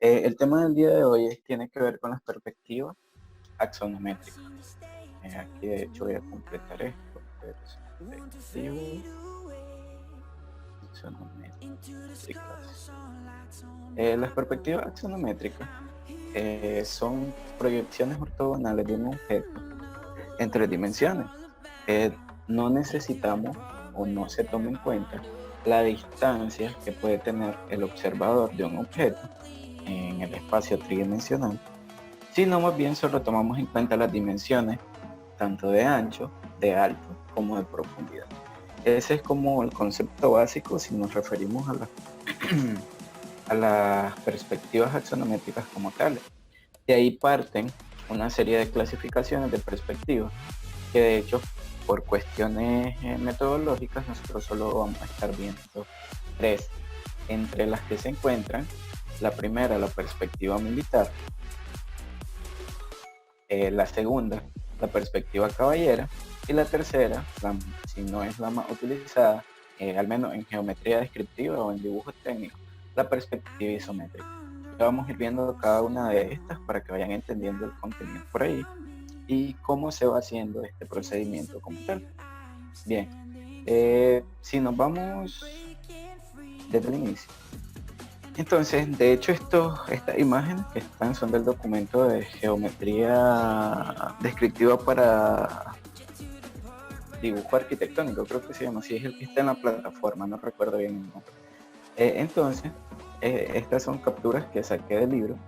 El tema del día de hoy tiene que ver con las perspectivas axonométricas. Aquí de hecho voy a completar esto. Perspectivas axonométricas. Las perspectivas axonométricas son proyecciones ortogonales de un objeto en tres dimensiones. No necesitamos o no se toma en cuenta la distancia que puede tener el observador de un objeto en el espacio tridimensional, sino más bien solo tomamos en cuenta las dimensiones tanto de ancho, de alto como de profundidad. Ese es como el concepto básico si nos referimos a a las perspectivas axonométricas como tales. De ahí parten una serie de clasificaciones de perspectivas que de hecho por cuestiones metodológicas nosotros solo vamos a estar viendo tres, entre las que se encuentran la primera, la perspectiva militar, la segunda, la perspectiva caballera, y la tercera, si no es la más utilizada, al menos en geometría descriptiva o en dibujo técnico, la perspectiva isométrica. Ya vamos a ir viendo cada una de estas para que vayan entendiendo el contenido por ahí y cómo se va haciendo este procedimiento como tal. Bien, si nos vamos desde el inicio. Entonces, de hecho, estas imágenes que están son del documento de geometría descriptiva para dibujo arquitectónico, creo que se llama así, es el que está en la plataforma, no recuerdo bien el nombre. Entonces, estas son capturas que saqué del libro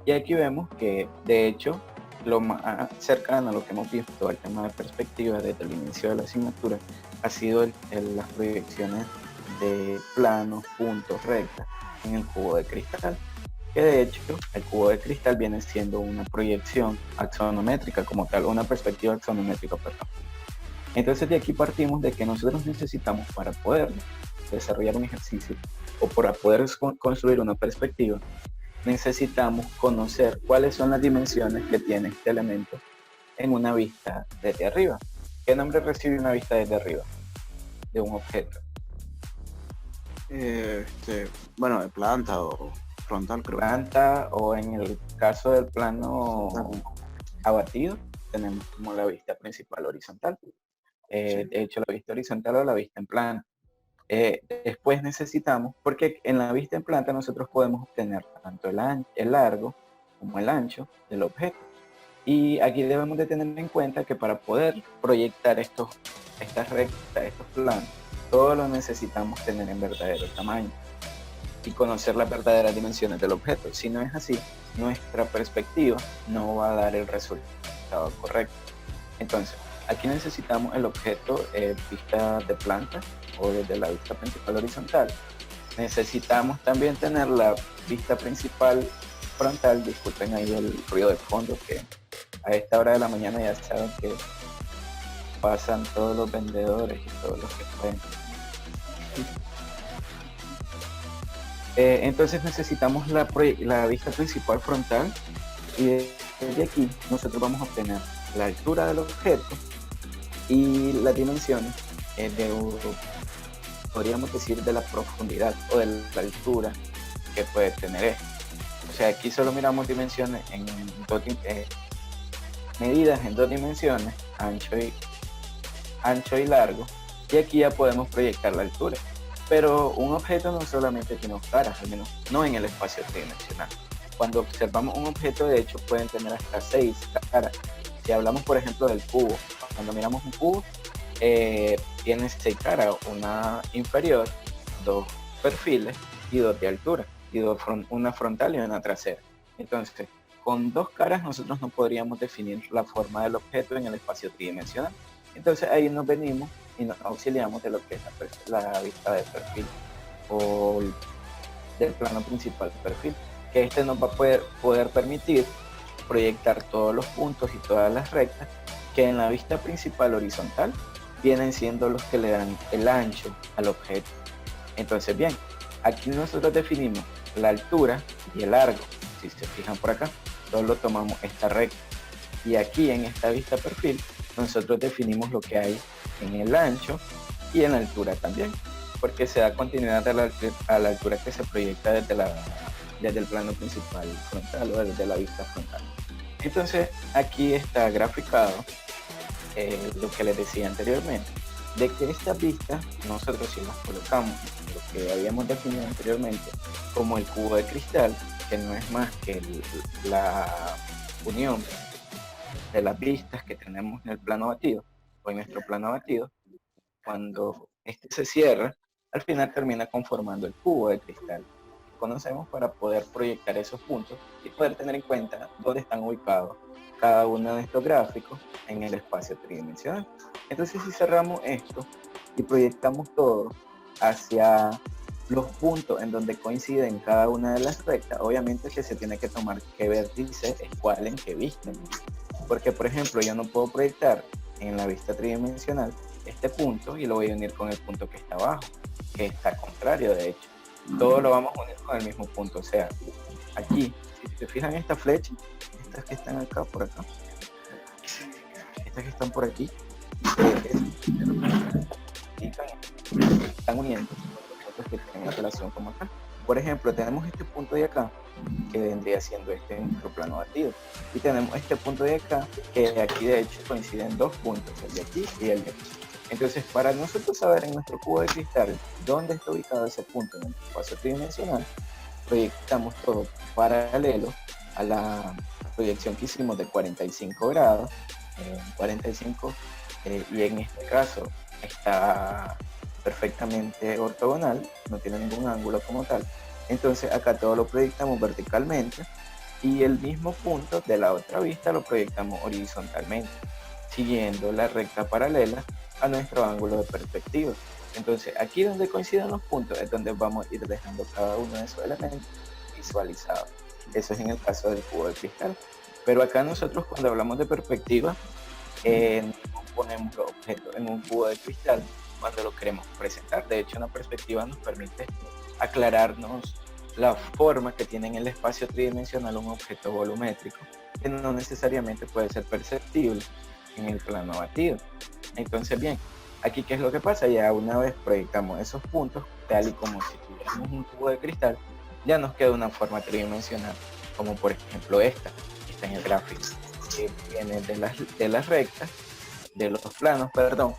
y aquí vemos que, de hecho, lo más cercano a lo que hemos visto al tema de perspectiva desde el inicio de la asignatura ha sido las proyecciones de planos, puntos, rectas en el cubo de cristal, que de hecho el cubo de cristal viene siendo una proyección axonométrica como tal, una perspectiva axonométrica, perdón. Entonces de aquí partimos de que nosotros necesitamos, para poder desarrollar un ejercicio o para poder construir una perspectiva, necesitamos conocer cuáles son las dimensiones que tiene este elemento en una vista desde arriba. ¿Qué nombre recibe una vista desde arriba de un objeto? Bueno, de planta o frontal, creo. Planta, o en el caso del plano abatido, tenemos como la vista principal horizontal. De hecho, la vista horizontal o la vista en plano. Después necesitamos, porque en la vista en planta nosotros podemos obtener tanto el largo como el ancho del objeto. Y aquí debemos de tener en cuenta que para poder proyectar estas rectas, estos planos, todo lo necesitamos tener en verdadero tamaño y conocer las verdaderas dimensiones del objeto. Si no es así, nuestra perspectiva no va a dar el resultado correcto. Entonces, aquí necesitamos el objeto vista de planta o desde la vista principal horizontal. Necesitamos también tener la vista principal frontal. Disculpen ahí el ruido de fondo, que a esta hora de la mañana ya saben que pasan todos los vendedores y todos los que pueden. Entonces necesitamos la vista principal frontal, y desde aquí nosotros vamos a obtener la altura del objeto y las dimensiones podríamos decir, de la profundidad o de la altura que puede tener esto. O sea, aquí solo miramos dimensiones medidas en dos dimensiones, ancho y largo, y aquí ya podemos proyectar la altura. Pero un objeto no solamente tiene dos caras, al menos no en el espacio tridimensional. Cuando observamos un objeto, de hecho, pueden tener hasta 6 caras. Si hablamos, por ejemplo, del cubo, cuando miramos un cubo, tiene 6 caras, una inferior, 2 perfiles y 2 de altura, y una frontal y una trasera. Entonces, con 2 caras nosotros no podríamos definir la forma del objeto en el espacio tridimensional. Entonces ahí nos venimos y nos auxiliamos de lo que es la vista de perfil o del plano principal de perfil, que este nos va a poder permitir proyectar todos los puntos y todas las rectas que en la vista principal horizontal vienen siendo los que le dan el ancho al objeto. Entonces, bien, aquí nosotros definimos la altura y el largo. Si se fijan por acá, solo tomamos esta recta, y aquí en esta vista perfil nosotros definimos lo que hay en el ancho y en la altura también, porque se da continuidad a la altura que se proyecta desde la desde el plano principal frontal o desde la vista frontal. Entonces aquí está graficado lo que les decía anteriormente, de que estas vistas nosotros si las colocamos lo que habíamos definido anteriormente como el cubo de cristal, que no es más que la unión de las vistas que tenemos en el plano batido o en nuestro plano batido. Cuando este se cierra, al final termina conformando el cubo de cristal que conocemos para poder proyectar esos puntos y poder tener en cuenta dónde están ubicados cada uno de estos gráficos en el espacio tridimensional. Entonces, si cerramos esto y proyectamos todo hacia los puntos en donde coinciden cada una de las rectas, obviamente que se tiene que tomar qué vértice es cuál en qué vista. Porque, por ejemplo, yo no puedo proyectar en la vista tridimensional este punto y lo voy a unir con el punto que está abajo, que está contrario, de hecho. Todo lo vamos a unir con el mismo punto. O sea, aquí, si se fijan esta flecha, estas que están acá, por acá, estas que están por aquí, están uniendo los puntos que tienen relación como acá. Por ejemplo, tenemos este punto de acá, que vendría siendo este en nuestro plano batido. Y tenemos este punto de acá, que de aquí de hecho coinciden dos puntos, el de aquí y el de aquí. Entonces, para nosotros saber en nuestro cubo de cristal dónde está ubicado ese punto en el espacio tridimensional, proyectamos todo paralelo a la proyección que hicimos de 45 grados, 45, y en este caso está perfectamente ortogonal, no tiene ningún ángulo como tal. Entonces acá todo lo proyectamos verticalmente y el mismo punto de la otra vista lo proyectamos horizontalmente, siguiendo la recta paralela a nuestro ángulo de perspectiva. Entonces aquí donde coinciden los puntos es donde vamos a ir dejando cada uno de esos elementos visualizados. Eso es en el caso del cubo de cristal. Pero acá nosotros cuando hablamos de perspectiva, no ponemos los objetos en un cubo de cristal cuando lo queremos presentar. De hecho, una perspectiva nos permite aclararnos la forma que tiene en el espacio tridimensional un objeto volumétrico, que no necesariamente puede ser perceptible en el plano batido. Entonces, bien, aquí ¿qué es lo que pasa? Ya una vez proyectamos esos puntos, tal y como si tuviéramos un cubo de cristal, ya nos queda una forma tridimensional, como por ejemplo esta, que está en el gráfico, que viene de las rectas, de los planos, perdón,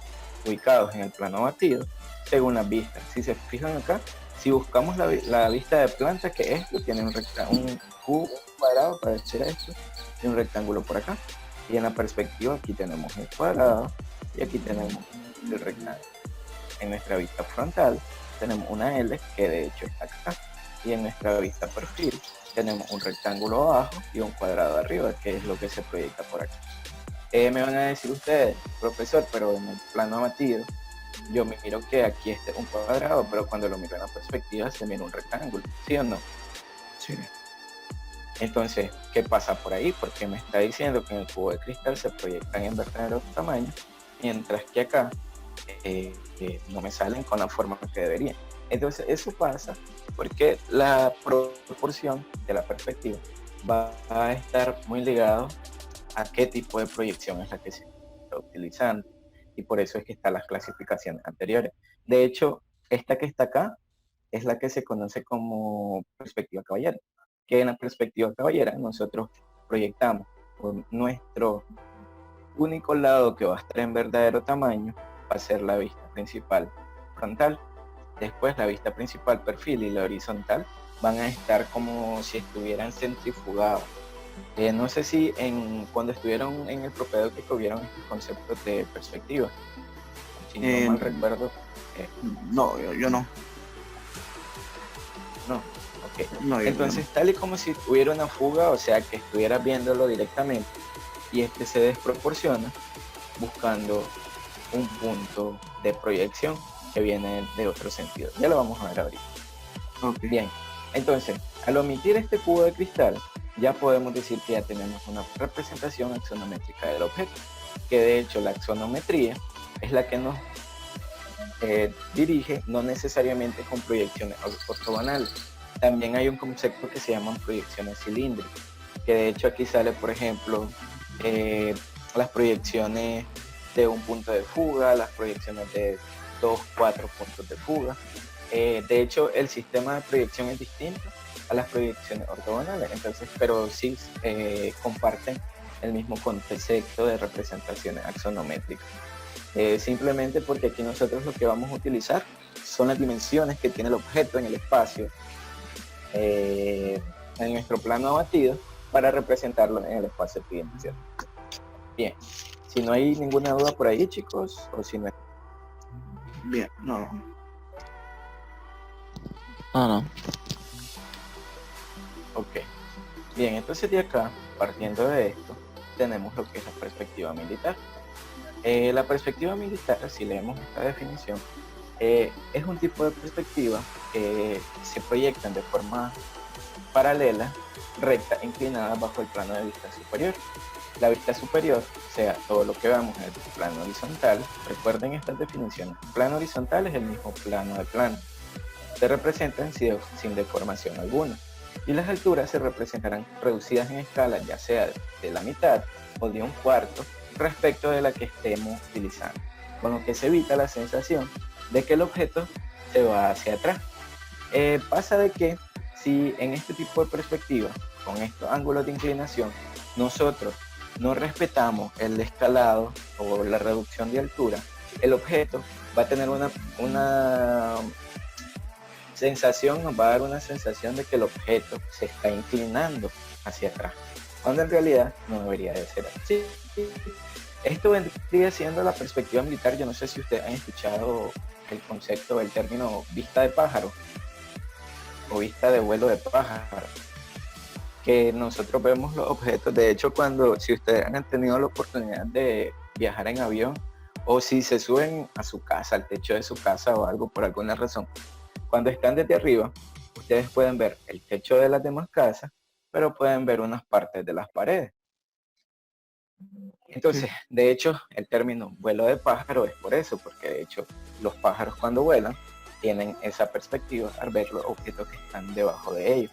ubicados en el plano batido, según las vistas. Si se fijan acá, si buscamos la vista de planta, que esto tiene un cubo cuadrado para decir esto, y un rectángulo por acá. Y en la perspectiva aquí tenemos el cuadrado y aquí tenemos el rectángulo. En nuestra vista frontal tenemos una L que de hecho está acá. Y en nuestra vista perfil tenemos un rectángulo abajo y un cuadrado arriba, que es lo que se proyecta por aquí. Me van a decir ustedes, profesor, pero en el plano batido yo me miro que aquí este es un cuadrado, pero cuando lo miro en la perspectiva se mira un rectángulo, ¿sí o no? Sí. Entonces, ¿qué pasa por ahí? Porque me está diciendo que en el cubo de cristal se proyectan en verdaderos tamaños, mientras que acá no me salen con la forma que deberían. Entonces, eso pasa porque la proporción de la perspectiva va a estar muy ligado a qué tipo de proyección es la que se está utilizando. Y por eso es que están las clasificaciones anteriores. De hecho, esta que está acá es la que se conoce como perspectiva caballera, que en la perspectiva caballera nosotros proyectamos por nuestro único lado que va a estar en verdadero tamaño, va a ser la vista principal frontal. Después la vista principal perfil y la horizontal van a estar como si estuvieran centrifugados. No sé si cuando estuvieron en el propedéutico vieron estos conceptos de perspectiva. Si no mal recuerdo. No, yo no. No, ok. No, Entonces, tal y como si hubiera una fuga, o sea, que estuvieras viéndolo directamente y este se desproporciona buscando un punto de proyección que viene de otro sentido. Ya lo vamos a ver ahorita. Okay. Bien, entonces, al omitir este cubo de cristal, ya podemos decir que ya tenemos una representación axonométrica del objeto, que de hecho la axonometría es la que nos dirige, no necesariamente con proyecciones ortogonales. También hay un concepto que se llaman proyecciones cilíndricas, que de hecho aquí sale, por ejemplo, las proyecciones de un punto de fuga, las proyecciones de 2, 4 puntos de fuga. De hecho, el sistema de proyección es distinto a las proyecciones ortogonales. Entonces, pero sí comparten el mismo concepto de representaciones axonométricas. Simplemente porque aquí nosotros lo que vamos a utilizar son las dimensiones que tiene el objeto en el espacio, en nuestro plano abatido, para representarlo en el espacio tridimensional. Bien, si no hay ninguna duda por ahí, chicos, o si no... Bien, no. No. Ok. Bien, entonces de acá, partiendo de esto, tenemos lo que es la perspectiva militar. La perspectiva militar, si leemos esta definición, es un tipo de perspectiva que se proyectan de forma paralela, recta, inclinada bajo el plano de vista superior. La vista superior, o sea, todo lo que vemos en el plano horizontal. Recuerden estas definiciones. El plano horizontal es el mismo plano de plano. Se representan sin deformación alguna. Y las alturas se representarán reducidas en escala, ya sea de la mitad o de un cuarto, respecto de la que estemos utilizando, con lo que se evita la sensación de que el objeto se va hacia atrás. Pasa de que si en este tipo de perspectiva, con estos ángulos de inclinación, nosotros no respetamos el escalado o la reducción de altura, el objeto va a tener una sensación, nos va a dar una sensación de que el objeto se está inclinando hacia atrás, cuando en realidad no debería de ser así. Esto vendría siendo la perspectiva militar. Yo no sé si ustedes han escuchado el concepto, el término vista de pájaro o vista de vuelo de pájaro, que nosotros vemos los objetos. De hecho, si ustedes han tenido la oportunidad de viajar en avión, o si se suben a su casa, al techo de su casa o algo por alguna razón, cuando están desde arriba, ustedes pueden ver el techo de las demás casas, pero pueden ver unas partes de las paredes. Entonces, de hecho, el término vuelo de pájaro es por eso, porque de hecho los pájaros cuando vuelan tienen esa perspectiva al ver los objetos que están debajo de ellos.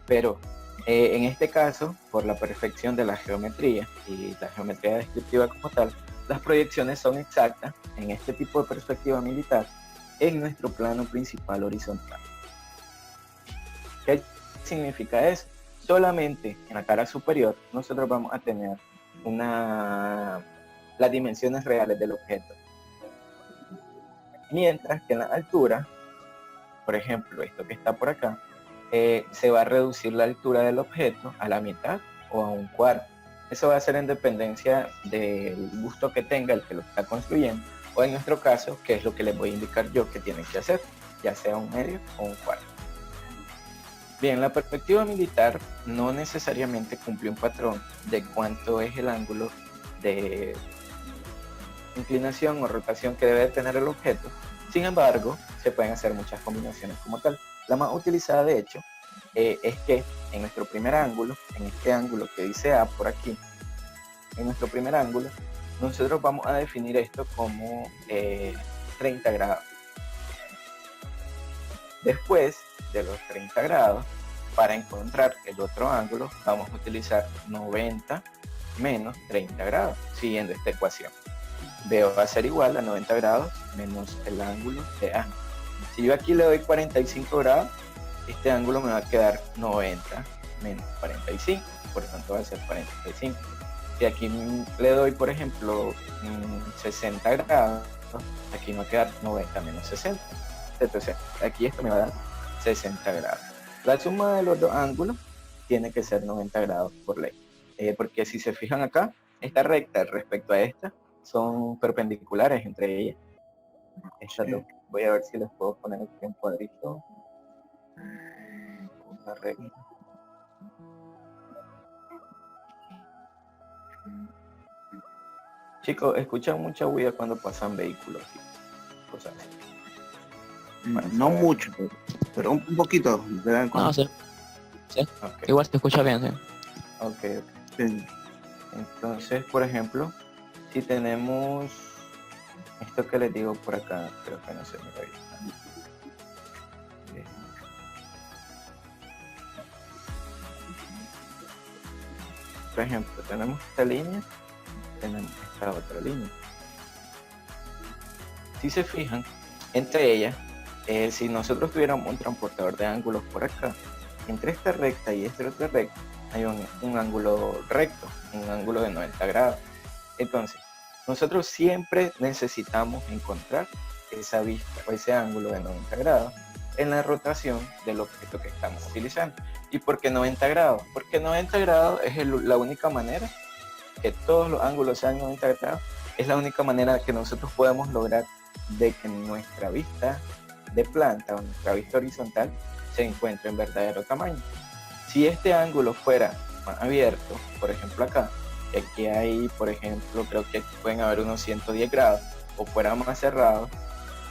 Pero en este caso, por la perfección de la geometría y la geometría descriptiva como tal, las proyecciones son exactas en este tipo de perspectiva militar en nuestro plano principal horizontal. ¿Qué significa eso? Solamente en la cara superior nosotros vamos a tener las dimensiones reales del objeto. Mientras que en la altura, por ejemplo, esto que está por acá, se va a reducir la altura del objeto a la mitad o a un cuarto. Eso va a ser en dependencia del gusto que tenga el que lo está construyendo, o en nuestro caso, que es lo que les voy a indicar yo que tienen que hacer, ya sea un medio o un cuarto. Bien, la perspectiva militar no necesariamente cumple un patrón de cuánto es el ángulo de inclinación o rotación que debe tener el objeto. Sin embargo, se pueden hacer muchas combinaciones como tal. La más utilizada, de hecho, es que en nuestro primer ángulo, en este ángulo que dice A por aquí, en nuestro primer ángulo, nosotros vamos a definir esto como 30 grados. Después de los 30 grados, para encontrar el otro ángulo, vamos a utilizar 90 menos 30 grados, siguiendo esta ecuación. B va a ser igual a 90 grados menos el ángulo de A. Si yo aquí le doy 45 grados, este ángulo me va a quedar 90 menos 45, por lo tanto va a ser 45. Si aquí le doy, por ejemplo, 60 grados, aquí me va a quedar 90 menos 60. Entonces, aquí esto me va a dar 60 grados. La suma de los dos ángulos tiene que ser 90 grados por ley. Porque si se fijan acá, esta recta respecto a esta son perpendiculares entre ellas. Estas dos. Voy a ver si les puedo poner aquí un cuadrito. Una recta. Chicos, escuchan mucha bulla cuando pasan vehículos y cosas así. No mucho, pero un poquito. No, sí. Okay. Igual te escucha bien, sí. Okay. Sí. Entonces, por ejemplo, si tenemos esto que les digo por acá, creo que no se me ve. Por ejemplo, tenemos esta línea, tenemos esta otra línea. Si se fijan, entre ellas, si nosotros tuviéramos un transportador de ángulos por acá, entre esta recta y esta otra recta hay un ángulo recto, un ángulo de 90 grados. Entonces, nosotros siempre necesitamos encontrar esa vista o ese ángulo de 90 grados en la rotación del objeto que estamos utilizando. ¿Y por qué 90 grados? Porque 90 grados es la única manera que todos los ángulos sean 90 grados, es la única manera que nosotros podemos lograr de que nuestra vista de planta o nuestra vista horizontal se encuentre en verdadero tamaño. Si este ángulo fuera más abierto, por ejemplo acá, que aquí hay, por ejemplo, creo que aquí pueden haber unos 110 grados, o fuera más cerrado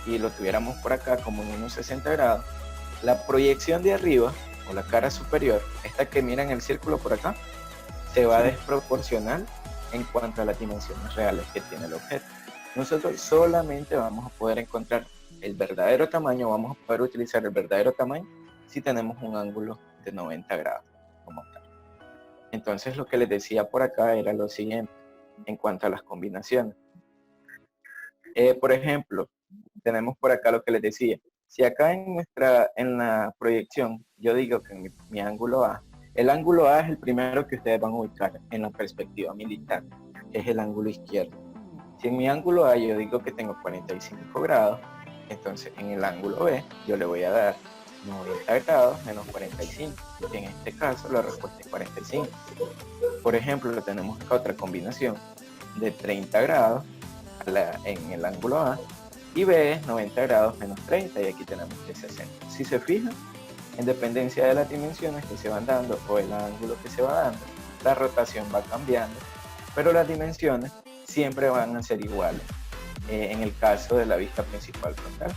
y lo tuviéramos por acá como en unos 60 grados, la proyección de arriba o la cara superior, esta que mira en el círculo por acá, se va a desproporcionar en cuanto a las dimensiones reales que tiene el objeto. Nosotros solamente vamos a poder encontrar el verdadero tamaño, vamos a poder utilizar el verdadero tamaño si tenemos un ángulo de 90 grados como tal. Entonces lo que les decía por acá era lo siguiente en cuanto a las combinaciones. Por ejemplo, tenemos por acá lo que les decía. Si acá en la proyección yo digo que mi ángulo A, el ángulo A es el primero que ustedes van a ubicar en la perspectiva militar, que es el ángulo izquierdo. Si en mi ángulo A yo digo que tengo 45 grados, entonces en el ángulo B yo le voy a dar 90 grados menos 45. En este caso la respuesta es 45. Por ejemplo, tenemos acá otra combinación de 30 grados en el ángulo A y B es 90 grados menos 30 y aquí tenemos que 60. Si se fijan, en dependencia de las dimensiones que se van dando o el ángulo que se va dando, la rotación va cambiando, pero las dimensiones siempre van a ser iguales. En el caso de la vista principal frontal,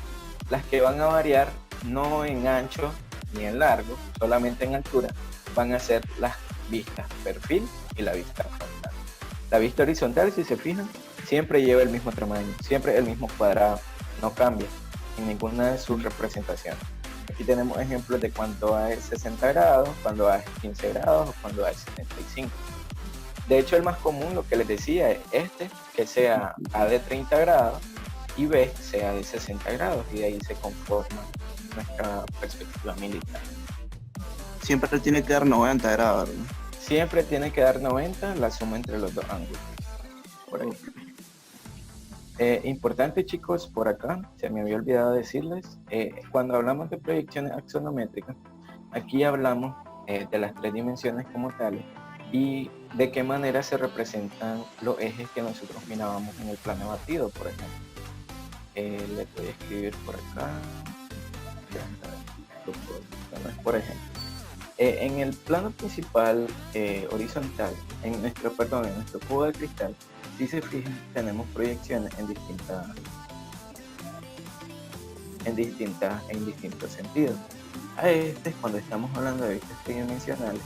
las que van a variar no en ancho ni en largo, solamente en altura, van a ser las vistas perfil y la vista frontal. La vista horizontal, si se fijan, siempre lleva el mismo tamaño, siempre el mismo cuadrado, no cambia en ninguna de sus representaciones. Aquí tenemos ejemplos de cuando A es 60 grados, cuando A es 15 grados o cuando A es 75. De hecho, el más común, lo que les decía, es que sea A de 30 grados y B sea de 60 grados, y de ahí se conforma nuestra perspectiva militar. Siempre tiene que dar 90 grados, ¿no? Siempre tiene que dar 90 la suma entre los dos ángulos. Por ahí. Importante, chicos, por acá, se me había olvidado decirles, cuando hablamos de proyecciones axonométricas, aquí hablamos de las tres dimensiones como tales y de qué manera se representan los ejes que nosotros mirábamos en el plano batido, por ejemplo. Les voy a escribir por acá. Por ejemplo, en el plano principal horizontal, en nuestro cubo de cristal, si se fijan, tenemos proyecciones en distintos sentidos. A cuando estamos hablando de vistas tridimensionales,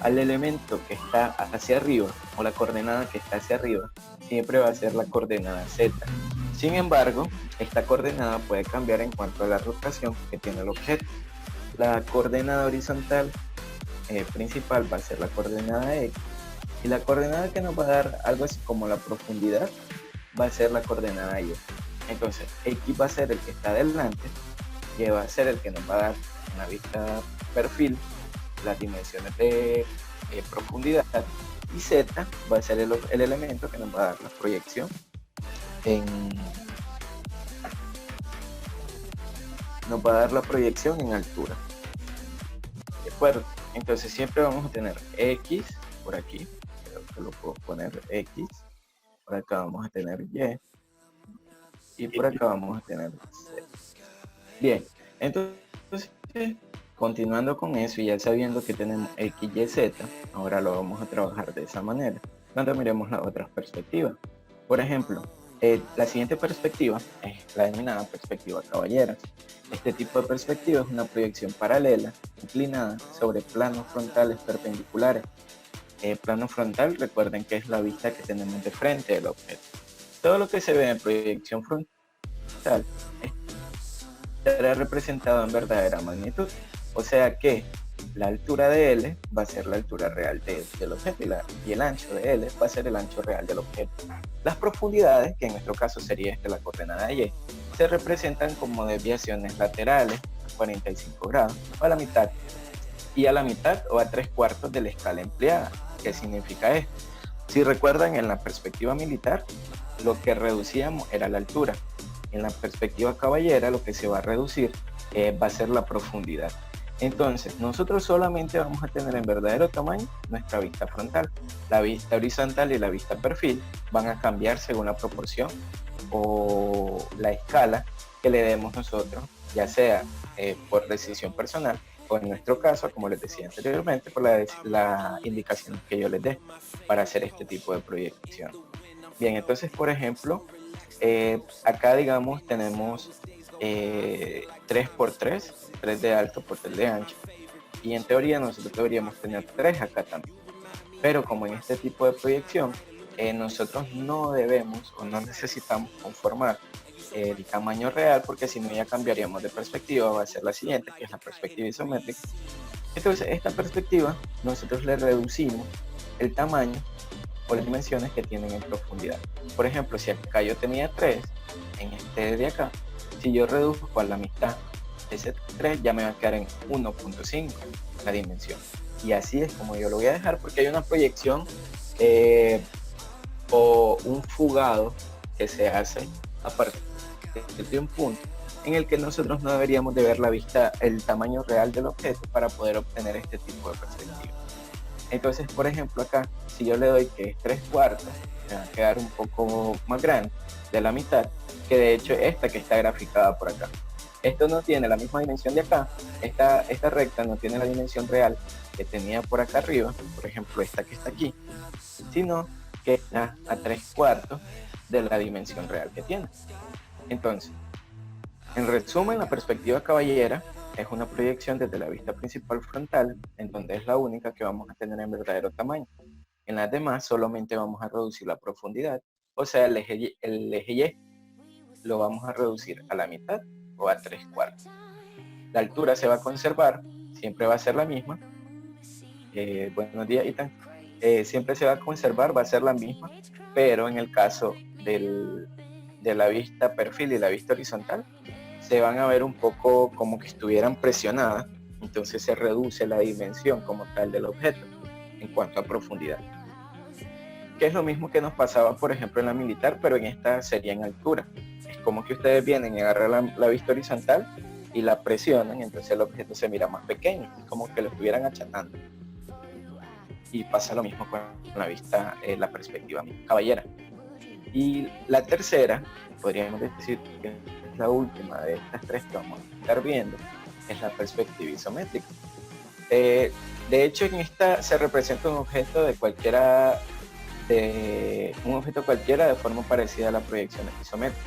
al elemento que está hacia arriba, o la coordenada que está hacia arriba, siempre va a ser la coordenada Z. Sin embargo, esta coordenada puede cambiar en cuanto a la rotación que tiene el objeto. La coordenada horizontal principal va a ser la coordenada X, y la coordenada que nos va a dar algo así como la profundidad va a ser la coordenada Y. Entonces, X va a ser el que está delante, Y va a ser el que nos va a dar en la vista perfil las dimensiones de profundidad, y Z va a ser el elemento que nos va a dar la proyección en altura. ¿De acuerdo? Entonces siempre vamos a tener X por aquí, creo que lo puedo poner X, por acá vamos a tener Y, y por acá vamos a tener Z. Bien, entonces continuando con eso y ya sabiendo que tenemos X, Y, Z, ahora lo vamos a trabajar de esa manera cuando miremos las otras perspectivas. Por ejemplo, la siguiente perspectiva es la denominada perspectiva caballera. Este tipo de perspectiva es una proyección paralela, inclinada sobre planos frontales perpendiculares. Plano frontal, recuerden que es la vista que tenemos de frente del objeto. Todo lo que se ve en proyección frontal estará representado en verdadera magnitud. O sea que la altura de L va a ser la altura real del objeto y el ancho de L va a ser el ancho real del objeto. Las profundidades, que en nuestro caso sería la coordenada Y, se representan como desviaciones laterales a 45 grados o a la mitad. y a la mitad o a 3/4 de la escala empleada. ¿Qué significa esto? Si recuerdan, en la perspectiva militar, lo que reducíamos era la altura. En la perspectiva caballera, lo que se va a reducir va a ser la profundidad. Entonces, nosotros solamente vamos a tener en verdadero tamaño nuestra vista frontal. La vista horizontal y la vista perfil van a cambiar según la proporción o la escala que le demos nosotros, ya sea por decisión personal o en nuestro caso, como les decía anteriormente, por la indicación que yo les dé para hacer este tipo de proyección. Bien, entonces, por ejemplo, acá, digamos, tenemos 3x3, 3 de alto por 3 de ancho, y en teoría nosotros deberíamos tener 3 acá también. Pero como en este tipo de proyección, nosotros no debemos o no necesitamos conformar el tamaño real, porque si no ya cambiaríamos de perspectiva. Va a ser la siguiente, que es la perspectiva isométrica. Entonces, esta perspectiva nosotros le reducimos el tamaño o las dimensiones que tienen en profundidad. Por ejemplo, si acá yo tenía 3, en este de acá, si yo reduzco a la mitad ese 3, ya me va a quedar en 1.5 la dimensión. Y así es como yo lo voy a dejar, porque hay una proyección o un fugado que se hace a partir de un punto en el que nosotros no deberíamos de ver la vista, el tamaño real del objeto para poder obtener este tipo de perspectiva. Entonces, por ejemplo, acá, si yo le doy que es 3/4, me va a quedar un poco más grande de la mitad, que de hecho esta que está graficada por acá. Esto no tiene la misma dimensión de acá, esta recta no tiene la dimensión real que tenía por acá arriba, por ejemplo esta que está aquí, sino que está a 3/4 de la dimensión real que tiene. Entonces, en resumen, la perspectiva caballera es una proyección desde la vista principal frontal, en donde es la única que vamos a tener en verdadero tamaño. En las demás solamente vamos a reducir la profundidad, o sea, el eje Y lo vamos a reducir a la mitad o a 3/4. La altura se va a conservar, siempre va a ser la misma. Buenos días, Ethan. Siempre se va a conservar, va a ser la misma, pero en el caso de la vista perfil y la vista horizontal, se van a ver un poco como que estuvieran presionadas, entonces se reduce la dimensión como tal del objeto en cuanto a profundidad. Que es lo mismo que nos pasaba, por ejemplo, en la militar, pero en esta sería en altura. Es como que ustedes vienen y agarran la vista horizontal y la presionan, entonces el objeto se mira más pequeño, como que lo estuvieran achatando. Y pasa lo mismo con la vista, la perspectiva caballera. Y la tercera, podríamos decir que es la última de estas tres que vamos a estar viendo, es la perspectiva isométrica. De hecho, en esta se representa un objeto cualquiera de forma parecida a la proyección isométrica.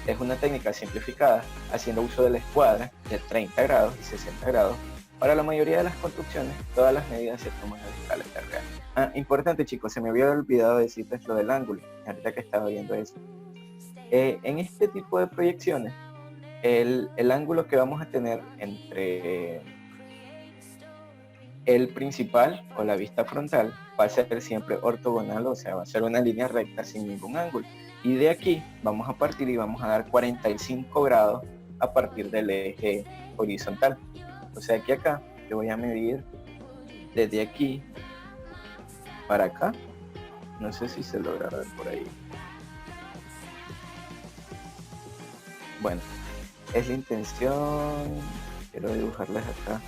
Es una técnica simplificada haciendo uso de la escuadra de 30 grados y 60 grados. Para la mayoría de las construcciones, todas las medidas se toman a la escala real. Importante, chicos, se me había olvidado decirles lo del ángulo, ahorita que estaba viendo eso. En este tipo de proyecciones, el ángulo que vamos a tener entre el principal o la vista frontal va a ser siempre ortogonal, o sea, va a ser una línea recta sin ningún ángulo. Y de aquí vamos a partir y vamos a dar 45 grados a partir del eje horizontal. O sea que acá yo voy a medir desde aquí para acá. No sé si se logra ver por ahí. Bueno, es la intención. Quiero dibujarles acá.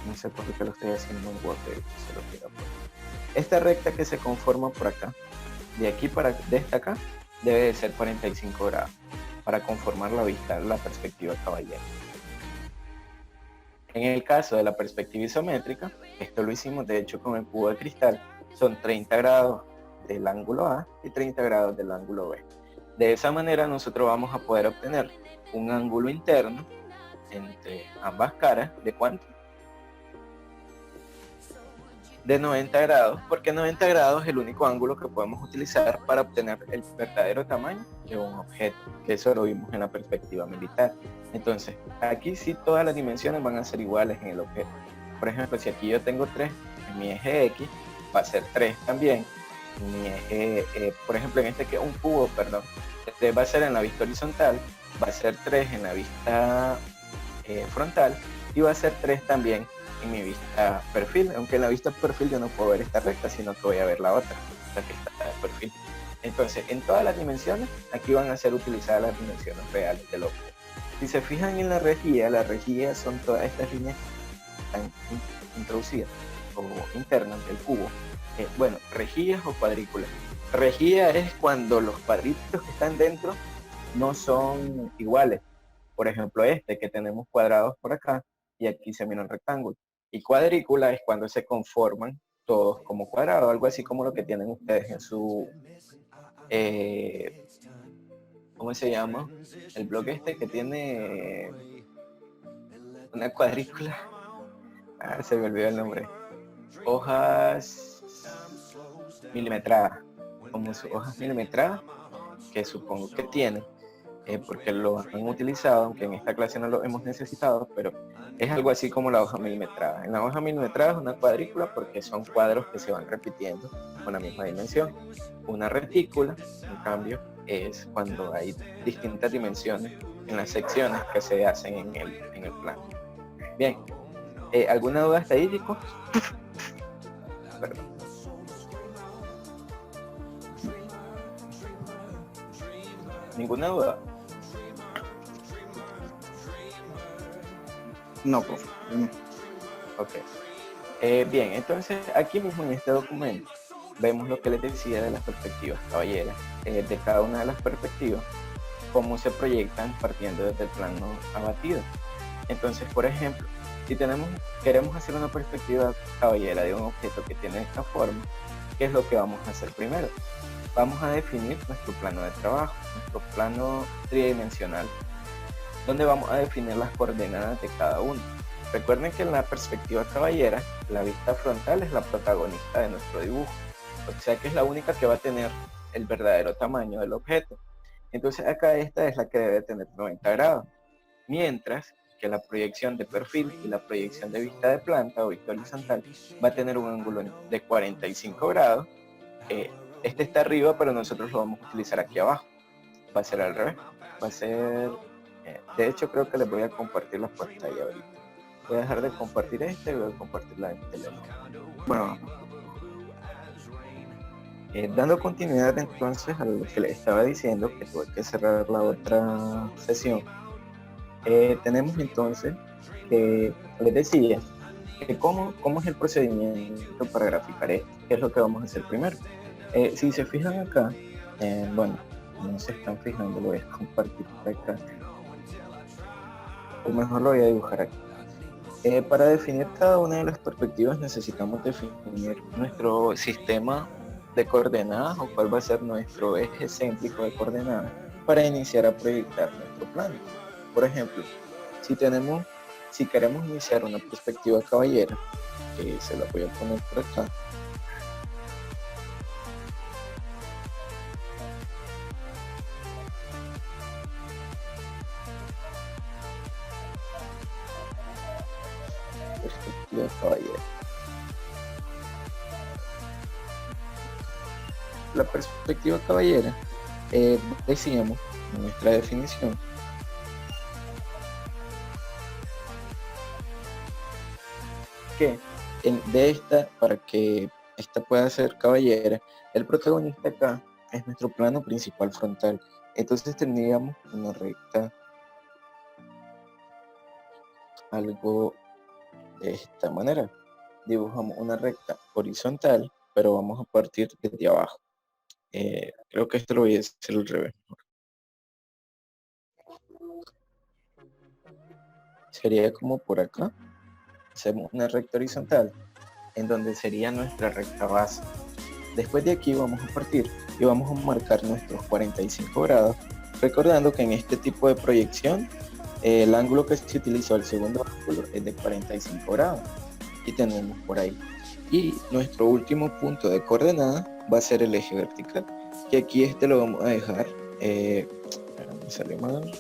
No sé por qué lo estoy haciendo en Word. Se lo quiero poner. Esta recta que se conforma por acá, de aquí de esta acá, debe de ser 45 grados para conformar la vista, la perspectiva caballera. En el caso de la perspectiva isométrica, esto lo hicimos de hecho con el cubo de cristal, son 30 grados del ángulo A y 30 grados del ángulo B. De esa manera nosotros vamos a poder obtener un ángulo interno entre ambas caras, ¿de cuánto? De 90 grados, porque 90 grados es el único ángulo que podemos utilizar para obtener el verdadero tamaño de un objeto, que eso lo vimos en la perspectiva militar. Entonces, aquí sí todas las dimensiones van a ser iguales en el objeto. Por ejemplo, si aquí yo tengo 3, en mi eje X va a ser 3 también. Mi eje, por ejemplo, en este que es un cubo, perdón, este va a ser en la vista horizontal, va a ser 3 en la vista frontal y va a ser 3 también en mi vista perfil, aunque en la vista perfil yo no puedo ver esta recta, sino que voy a ver la otra, la que está de perfil. Entonces, en todas las dimensiones, aquí van a ser utilizadas las dimensiones reales del objeto. Si se fijan en la rejilla son todas estas líneas que están introducidas o internas del cubo. Bueno, rejillas o cuadrículas. Rejilla es cuando los cuadritos que están dentro no son iguales. Por ejemplo, este que tenemos cuadrados por acá y aquí se mira un rectángulo. Y cuadrícula es cuando se conforman todos como cuadrados, algo así como lo que tienen ustedes en su, ¿cómo se llama? El bloque este que tiene una cuadrícula. Se me olvidó el nombre. Hojas milimetradas, como sus hojas milimetradas, que supongo que tienen, porque lo han utilizado, aunque en esta clase no lo hemos necesitado, pero es algo así como la hoja milimetrada. En la hoja milimetrada es una cuadrícula porque son cuadros que se van repitiendo con la misma dimensión. Una retícula, en cambio, es cuando hay distintas dimensiones en las secciones que se hacen en el plano. Bien, ¿alguna duda hasta ahí, chicos? Perdón. ¿Ninguna duda? No, profe. Ok. Bien, entonces aquí mismo en este documento vemos lo que les decía de las perspectivas caballeras, de cada una de las perspectivas, cómo se proyectan partiendo desde el plano abatido. Entonces, por ejemplo, si queremos hacer una perspectiva caballera de un objeto que tiene esta forma, ¿qué es lo que vamos a hacer primero? Vamos a definir nuestro plano de trabajo, nuestro plano tridimensional, donde vamos a definir las coordenadas de cada uno. Recuerden que en la perspectiva caballera, la vista frontal es la protagonista de nuestro dibujo, o sea que es la única que va a tener el verdadero tamaño del objeto. Entonces acá esta es la que debe tener 90 grados, mientras que la proyección de perfil y la proyección de vista de planta o vista horizontal va a tener un ángulo de 45 grados. Este está arriba, pero nosotros lo vamos a utilizar aquí abajo. Va a ser al revés. Va a ser... de hecho, creo que les voy a compartir la pantalla ahorita. Voy a dejar de compartir esta y voy a compartir la del teléfono. Bueno, Dando continuidad entonces a lo que les estaba diciendo, que tuve que cerrar la otra sesión, tenemos entonces, les decía, que cómo es el procedimiento para graficar esto, qué es lo que vamos a hacer primero. Si se fijan acá, bueno, no se están fijando, lo voy a compartir por acá, o mejor lo voy a dibujar aquí. Para definir cada una de las perspectivas necesitamos definir nuestro sistema de coordenadas o cuál va a ser nuestro eje céntrico de coordenadas para iniciar a proyectar nuestro plano. Por ejemplo, si queremos iniciar una perspectiva caballera, se la voy a poner por acá. Perspectiva caballera. La perspectiva caballera, decíamos en nuestra definición, que para que esta pueda ser caballera, el protagonista acá es nuestro plano principal frontal. Entonces tendríamos una recta algo de esta manera. Dibujamos una recta horizontal, pero vamos a partir desde abajo. Creo que esto lo voy a hacer al revés. Sería como por acá. Hacemos una recta horizontal en donde sería nuestra recta base. Después de aquí vamos a partir y vamos a marcar nuestros 45 grados, recordando que en este tipo de proyección el ángulo que se utilizó, el segundo ángulo, es de 45 grados y tenemos por ahí. Y nuestro último punto de coordenada va a ser el eje vertical, que aquí este lo vamos a dejar, me salió mal.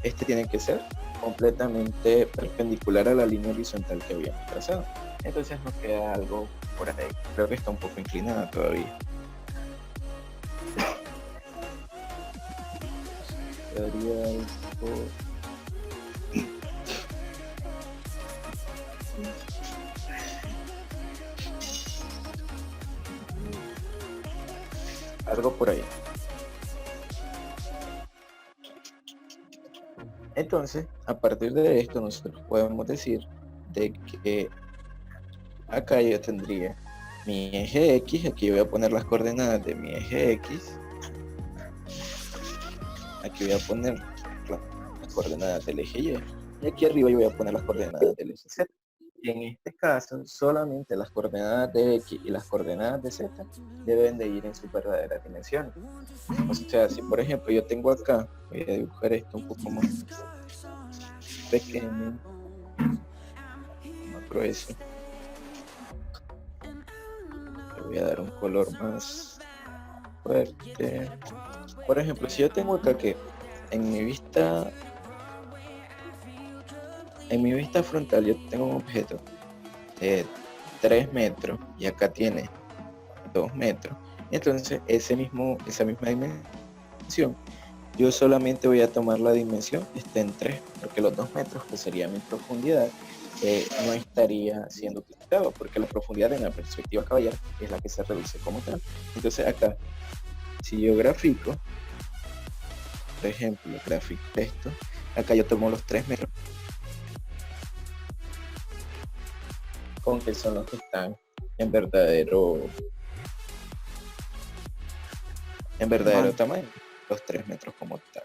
Este tiene que ser completamente perpendicular a la línea horizontal que habíamos trazado. Entonces nos queda algo por ahí. Creo que está un poco inclinada todavía. Quedaría algo... algo por ahí. Entonces, a partir de esto, nosotros podemos decir de que acá yo tendría mi eje X, aquí voy a poner las coordenadas de mi eje X, aquí voy a poner las coordenadas del eje Y, y aquí arriba yo voy a poner las coordenadas del eje Z. Y en este caso, solamente las coordenadas de X y las coordenadas de Z deben de ir en sus verdaderas dimensiones. O sea, si por ejemplo yo tengo acá, voy a dibujar esto un poco más pequeño, más grueso. Le voy a dar un color más fuerte. Por ejemplo, si yo tengo acá que en mi vista frontal yo tengo un objeto de 3 metros y acá tiene 2 metros, entonces esa misma dimensión yo solamente voy a tomar la dimensión que esté en 3, porque los 2 metros, que sería mi profundidad, no estaría siendo utilizado, porque la profundidad en la perspectiva caballera es la que se reduce como tal. Entonces acá, si yo grafico, por ejemplo, grafico esto, acá yo tomo los 3 metros, con que son los que están en verdadero tamaño, los 3 metros como tal.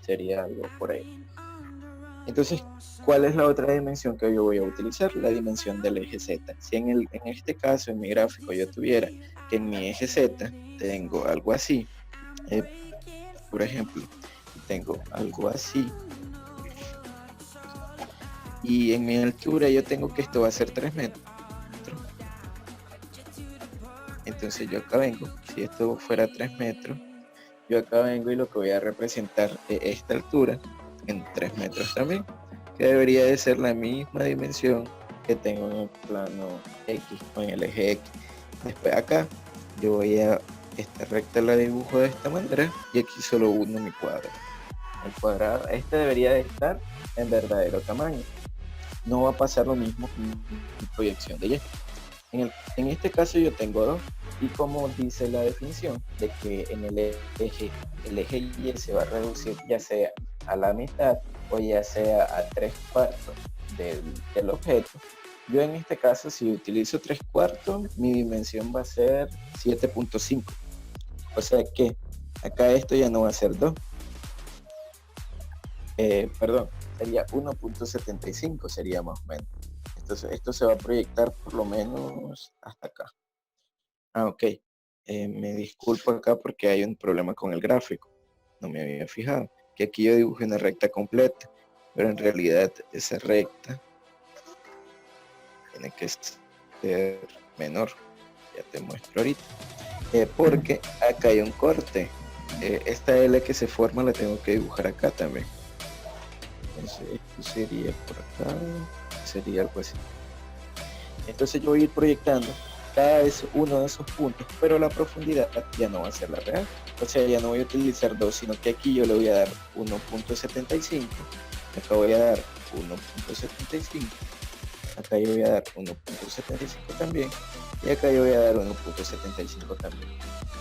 Sería algo por ahí. Entonces, ¿cuál es la otra dimensión que yo voy a utilizar? La dimensión del eje Z. Si en este caso, en mi gráfico, yo tuviera que en mi eje Z tengo algo así, por ejemplo, tengo algo así, y en mi altura yo tengo que esto va a ser 3 metros. Entonces yo acá vengo, si esto fuera 3 metros, yo acá vengo y lo que voy a representar es esta altura en 3 metros también, que debería de ser la misma dimensión que tengo en el plano X o en el eje X. Después acá yo voy a esta recta la dibujo de esta manera y aquí solo uno mi cuadro. El cuadrado, este debería de estar en verdadero tamaño. No va a pasar lo mismo con mi proyección de Y. En este caso yo tengo 2, y como dice la definición de que en el eje Y se va a reducir ya sea a la mitad o ya sea a 3/4 del objeto, yo en este caso si utilizo 3/4 mi dimensión va a ser 7.5, o sea que acá esto ya no va a ser 2, perdón, sería 1.75, sería más o menos. Entonces esto se va a proyectar por lo menos hasta acá. Ok, me disculpo acá porque hay un problema con el gráfico, no me había fijado, que aquí yo dibujé una recta completa, pero en realidad esa recta tiene que ser menor, ya te muestro ahorita, porque acá hay un corte, esta L que se forma la tengo que dibujar acá también. Entonces esto sería por acá, sería algo así. Entonces yo voy a ir proyectando cada vez uno de esos puntos, pero la profundidad ya no va a ser la real. O sea, ya no voy a utilizar 2, sino que aquí yo le voy a dar 1.75, acá voy a dar 1.75, acá yo voy a dar 1.75 también, y acá yo voy a dar 1.75 también.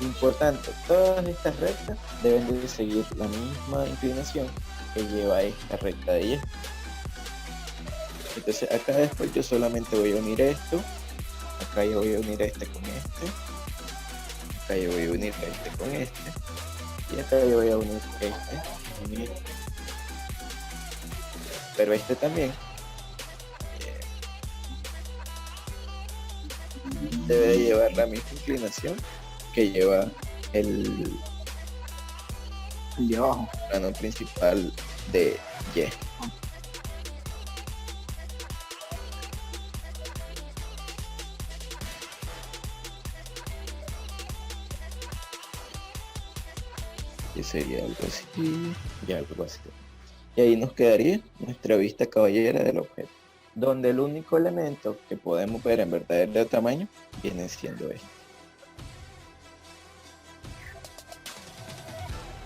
Importante, todas estas rectas deben de seguir la misma inclinación que lleva esta recta de Y. Entonces acá después yo solamente voy a unir esto, acá yo voy a unir este con este, acá yo voy a unir este con este, y acá yo voy a unir este con este. Pero este también debe de llevar la misma inclinación que lleva el de abajo. plano principal de Y. Que sería algo así y algo así. Y ahí nos quedaría nuestra vista caballera del objeto, donde el único elemento que podemos ver en verdadero tamaño viene siendo este.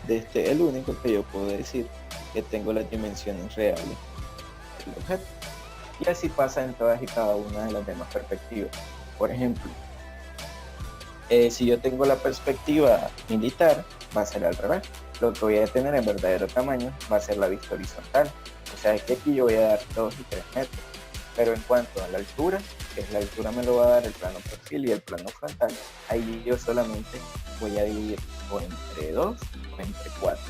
Es el único que yo puedo decir que tengo las dimensiones reales del objeto. Y así pasa en todas y cada una de las demás perspectivas. Por ejemplo, Si yo tengo la perspectiva militar, va a ser al revés. Lo que voy a tener en verdadero tamaño va a ser la vista horizontal. O sea, es que aquí yo voy a dar 2 y 3 metros. Pero en cuanto a la altura, que es la altura me lo va a dar el plano perfil y el plano frontal, ahí yo solamente voy a dividir o entre 2 o entre 4,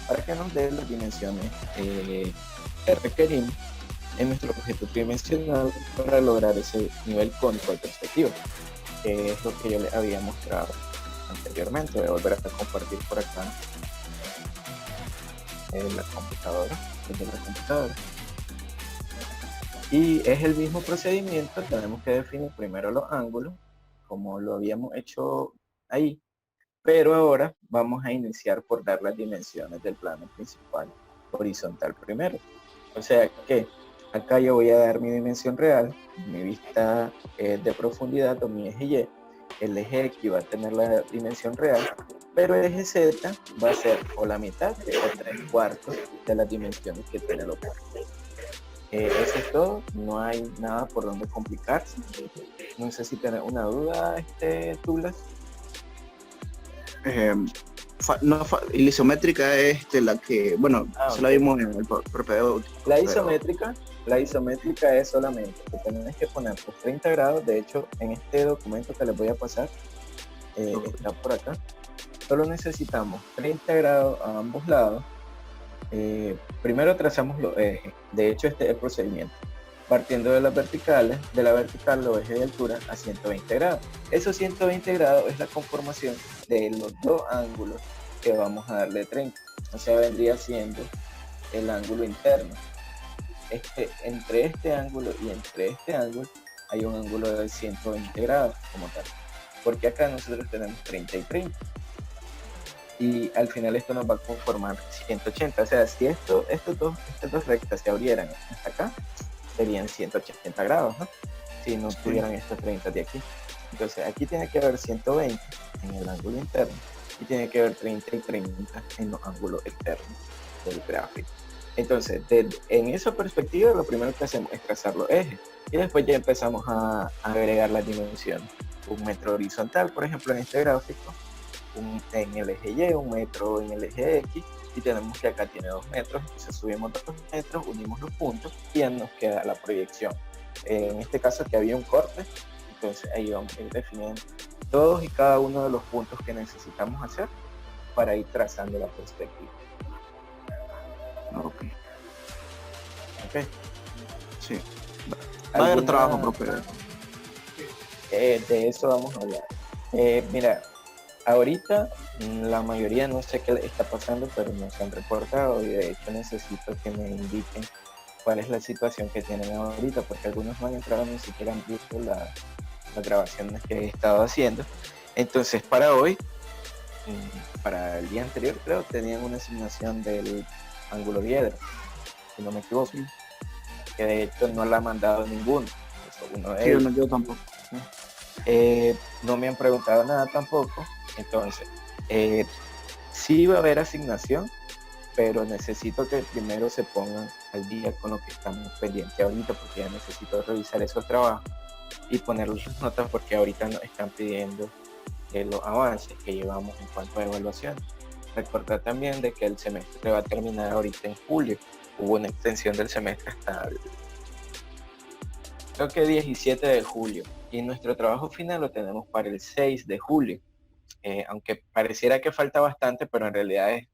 para que nos dé las dimensiones que requerimos en nuestro objeto tridimensional para lograr ese nivel cónico de perspectiva, que es lo que yo les había mostrado anteriormente. Voy a volver a compartir por acá la computadora, desde la computadora. Y es el mismo procedimiento, tenemos que definir primero los ángulos, como lo habíamos hecho ahí, pero ahora vamos a iniciar por dar las dimensiones del plano principal horizontal primero. O sea que acá yo voy a dar mi dimensión real, mi vista de profundidad o mi eje Y, el eje X va a tener la dimensión real, pero el eje Z va a ser o la mitad o 3/4 de las dimensiones que tiene el objeto. Eso es todo, no hay nada por donde complicarse. No sé si tenés una duda, Douglas. Y la isométrica es la que, bueno, se la vimos en el propedéutico. La isométrica es solamente que tenés que poner por 30 grados. De hecho, en este documento que les voy a pasar, está por acá. Solo necesitamos 30 grados a ambos lados. Primero trazamos los ejes. De hecho, este es el procedimiento. Partiendo de las verticales, de la vertical los ejes de altura a 120 grados. Esos 120 grados es la conformación de los dos ángulos que vamos a darle 30. O sea, vendría siendo el ángulo interno. Entre este ángulo y entre este ángulo hay un ángulo de 120 grados como tal. Porque acá nosotros tenemos 30 y 30. Y al final esto nos va a conformar 180. O sea, si estas dos rectas se abrieran hasta acá, serían 180 grados, ¿no? Si no tuvieran estos 30 de aquí. Entonces aquí tiene que haber 120 en el ángulo interno y tiene que haber 30 y 30 en los ángulos externos del gráfico. Entonces, en esa perspectiva, lo primero que hacemos es trazar los ejes y después ya empezamos a agregar las dimensiones. 1 metro horizontal, por ejemplo, en este gráfico, en el eje Y, 1 metro en el eje X, y tenemos que acá tiene 2 metros, entonces subimos 2 metros, unimos los puntos y ya nos queda la proyección. En este caso que había un corte, entonces ahí vamos a ir definiendo todos y cada uno de los puntos que necesitamos hacer para ir trazando la perspectiva. Ok. Sí. Va a haber trabajo, profe. De eso vamos a hablar. Mira, ahorita la mayoría no sé qué está pasando, pero nos han reportado y de hecho necesito que me indiquen cuál es la situación que tienen ahorita, porque algunos no han entrado, ni siquiera han visto las grabaciones que he estado haciendo. Entonces para hoy, para el día anterior creo, tenían una asignación del ángulo diedro, si no me equivoco, que de hecho no la ha mandado ninguno. Yo tampoco. No me han preguntado nada tampoco. Entonces, sí va a haber asignación, pero necesito que primero se pongan al día con lo que estamos pendientes ahorita, porque ya necesito revisar esos trabajos y ponerles las notas, porque ahorita nos están pidiendo los avances que llevamos en cuanto a evaluación. Recordar también de que el semestre va a terminar ahorita en julio. Hubo una extensión del semestre hasta creo que 17 de julio, y nuestro trabajo final lo tenemos para el 6 de julio. Aunque pareciera que falta bastante, pero en realidad es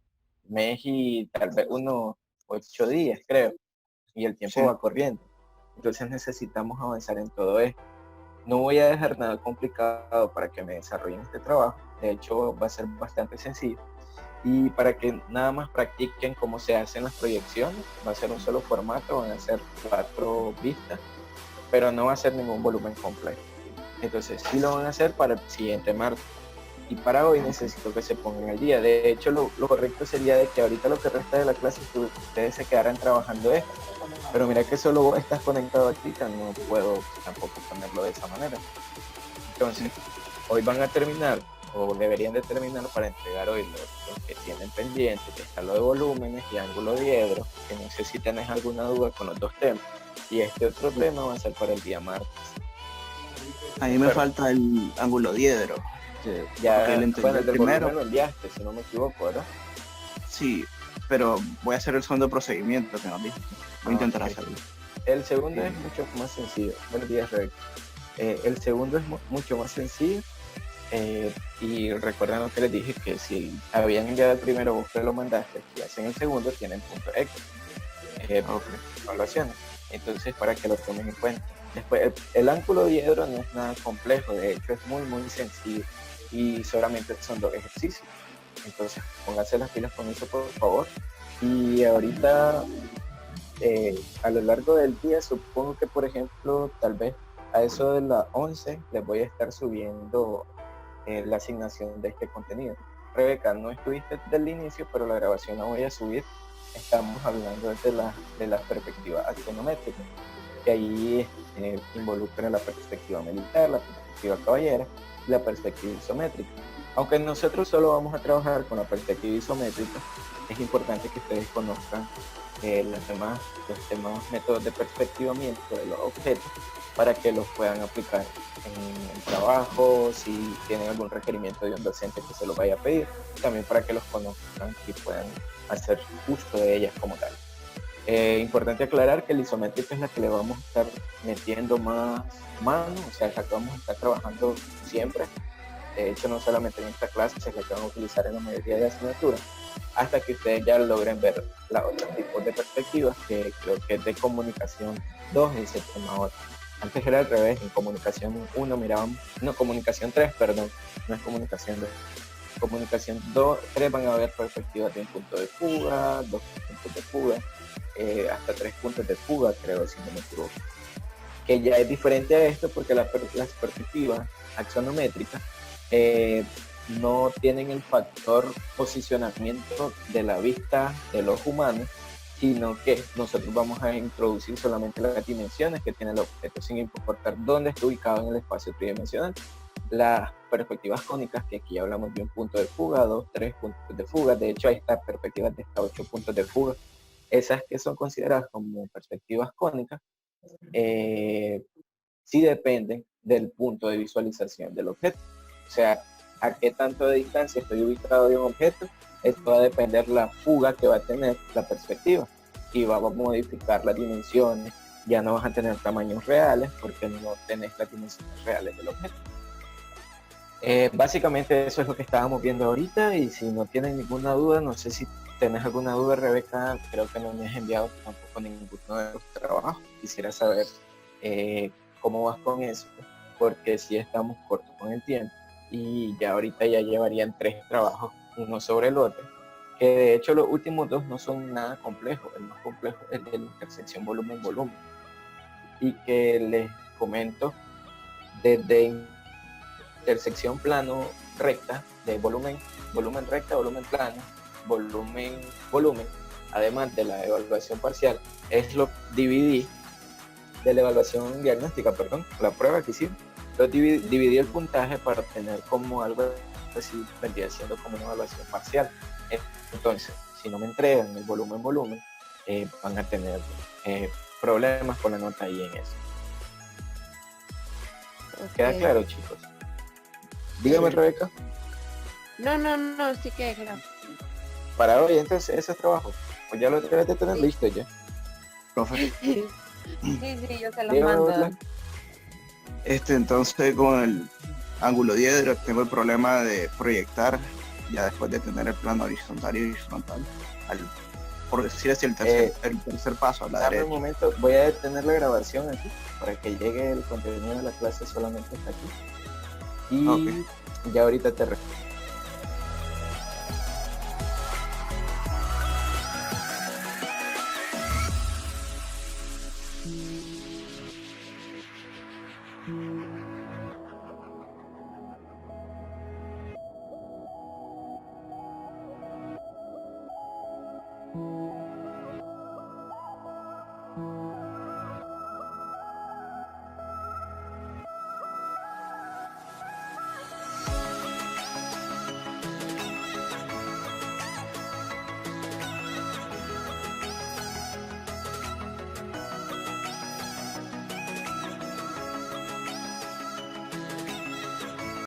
mes y tal vez unos 8 días, creo, y el tiempo va corriendo. Entonces necesitamos avanzar en todo esto. No voy a dejar nada complicado para que me desarrollen este trabajo. De hecho, va a ser bastante sencillo. Y para que nada más practiquen cómo se hacen las proyecciones, va a ser un solo formato, van a ser 4 vistas, pero no va a ser ningún volumen completo. Entonces sí lo van a hacer para el siguiente martes. Y para hoy necesito que se pongan al día. De hecho, lo correcto sería de que ahorita lo que resta de la clase ustedes se quedaran trabajando esto. Pero mira que solo vos estás conectado ahorita, no puedo tampoco ponerlo de esa manera. Entonces, hoy van a terminar, o deberían de terminar para entregar hoy lo que tienen pendiente, que está lo de volúmenes y ángulo diedro, que no sé si tenés alguna duda con los dos temas. Y este otro tema va a ser para el día martes. A mí me falta el ángulo diedro. Ya, porque lo intenté bueno, el del primero, volumen lo enviaste, si no me equivoco, ¿verdad? sí, pero voy a hacer el segundo procedimiento que nos dijiste. Voy a intentar Ok. hacerlo. El segundo Sí. es mucho más sencillo. Buenos días, Rebeca. El segundo es mucho más sencillo. Y recuerden lo que les dije, que si habían enviado el primero, vos que lo mandaste, si hacen el segundo, tienen punto extra. Ok. Evaluaciones. Entonces, para que lo tomen en cuenta. Después, el ángulo diedro no es nada complejo, de hecho es muy sencillo y solamente son 2 ejercicios. Entonces, pónganse las pilas con eso, por favor. Y ahorita, a lo largo del día, supongo que, por ejemplo, tal vez a eso de las 11 les voy a estar subiendo la asignación de este contenido. Rebeca, no estuviste desde el inicio, pero la grabación la voy a subir. Estamos hablando de la perspectiva axonométrica, que ahí involucra la perspectiva militar, la perspectiva caballera y la perspectiva isométrica. Aunque nosotros solo vamos a trabajar con la perspectiva isométrica, es importante que ustedes conozcan los demás métodos de perspectivamiento de los objetos para que los puedan aplicar en el trabajo, si tienen algún requerimiento de un docente que se los vaya a pedir, también para que los conozcan y puedan hacer uso de ellas como tal. Importante aclarar que la isométrica es la que le vamos a estar metiendo más mano, o sea, es la que vamos a estar trabajando siempre. De hecho, no solamente en esta clase, es la que van a utilizar en la mayoría de asignaturas, hasta que ustedes ya logren ver los otros tipos de perspectivas, que creo que es de comunicación 2 y sistema 8. Antes era al revés, en comunicación 1 mirábamos, no, comunicación 3, perdón, no es comunicación 2. Comunicación 2, 3 van a haber perspectivas de un punto de fuga, 2 puntos de fuga, hasta 3 puntos de fuga, creo, si no me equivoco. Que ya es diferente a esto porque las perspectivas axonométricas no tienen el factor posicionamiento de la vista de los humanos, sino que nosotros vamos a introducir solamente las dimensiones que tiene el objeto, sin importar dónde esté ubicado en el espacio tridimensional. Las perspectivas cónicas, que aquí hablamos de un punto de fuga, 2, 3 puntos de fuga, de hecho hay estas perspectivas de hasta 8 puntos de fuga, esas que son consideradas como perspectivas cónicas, sí dependen del punto de visualización del objeto. O sea, a qué tanto de distancia estoy ubicado de un objeto, esto va a depender la fuga que va a tener la perspectiva y va a modificar las dimensiones. Ya no vas a tener tamaños reales porque no tenés las dimensiones reales del objeto. Básicamente eso es lo que estábamos viendo ahorita, y si no tienen ninguna duda, no sé si tenés alguna duda, Rebeca, creo que no me has enviado tampoco ninguno de los trabajos. Quisiera saber cómo vas con eso, porque si estamos cortos con el tiempo y ya ahorita ya llevarían 3 trabajos uno sobre el otro, que de hecho los últimos 2 no son nada complejos. El más complejo es el de la intersección volumen-volumen, y que les comento desde intersección plano recta, de volumen recta, volumen plano, volumen, además de la evaluación parcial, es lo dividí de la evaluación diagnóstica, perdón, la prueba que hicimos, lo dividí el puntaje para obtener como algo así, vendría siendo como una evaluación parcial. Entonces, si no me entregan el volumen, van a tener problemas con la nota ahí en eso. Ok. ¿Queda claro, chicos? Dígame, Sí. Rebeca. No, sí que claro. Para hoy, entonces, ese trabajo, pues ya lo debes de tener listo ya. Profe, Sí, yo se los Dígame, mando. Butler. entonces con el ángulo diedro tengo el problema de proyectar, ya después de tener el plano horizontal y horizontal, por decir así, el tercer paso a la Dame un derecha. momento, voy a detener la grabación aquí para que llegue el contenido de la clase solamente hasta aquí. Y Ok. ya ahorita te respondo.